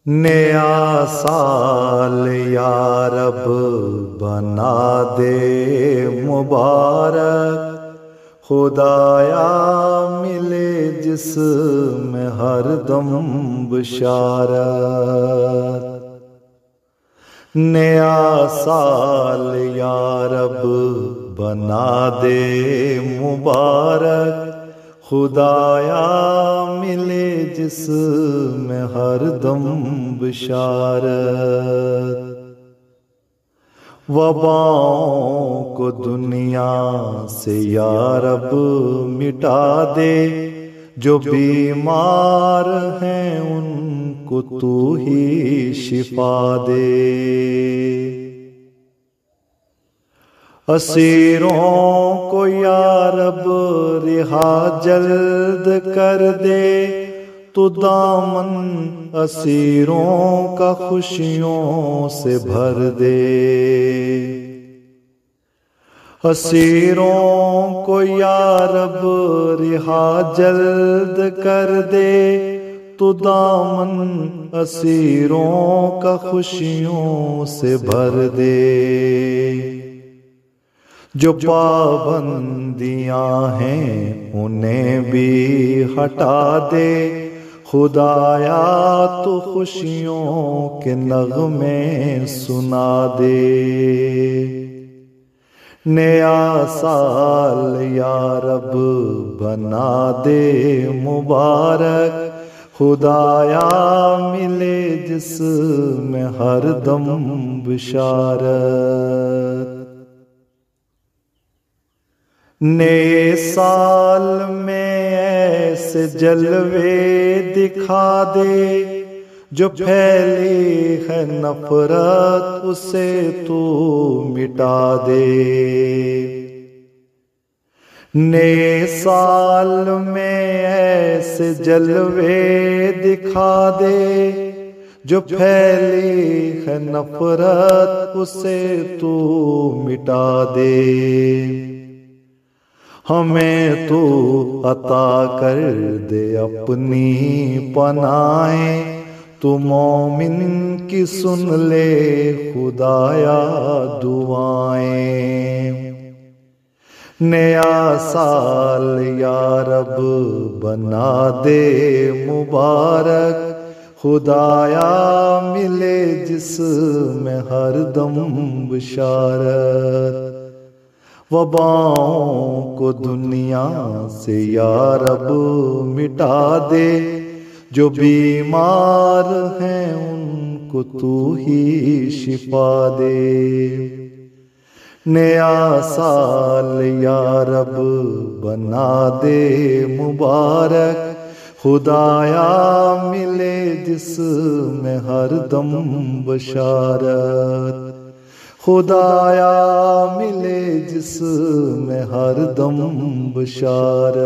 नया साल या रब बना दे मुबारक, खुदाया मिले जिसमें हरदम बिशारत। नया साल या रब बना दे मुबारक, खुदाया मिले जिसमें हरदम बिशारत। वबाओं को दुनिया से या रब मिटा दे, जो बीमार हैं उनको तू ही शिफा दे। असीरों को या रब रिहा जल्द कर दे, तो दामन असीरों का खुशियों से भर दे। असीरों को या रब रिहा जल्द कर दे, तो दामन असीरों का खुशियों से भर दे। जो पाबंदियां हैं उन्हें भी हटा दे, खुदाया तो खुशियों के नगमे सुना दे। नया साल या रब बना दे मुबारक, खुदाया मिले जिसमें हरदम बिशारत। नए साल में ऐसे जलवे दिखा दे, जो फैली है नफरत उसे तू मिटा दे। नए साल में ऐसे जलवे दिखा दे, जो फैली है नफरत उसे तू मिटा दे। हमें तू अता कर दे अपनी पनाहें, तू मोमिन की सुन ले खुदाया दुआएं। नया साल या रब बना दे मुबारक, खुदाया मिले जिसमें हरदम बिशारत। वबाओं को दुनिया से या रब मिटा दे, जो बीमार हैं उनको तू ही शिफा दे। नया साल या रब बना दे मुबारक, खुदाया मिले जिसमें हरदम बशारत। खुदाया मिले जिसमें हरदम बशारत।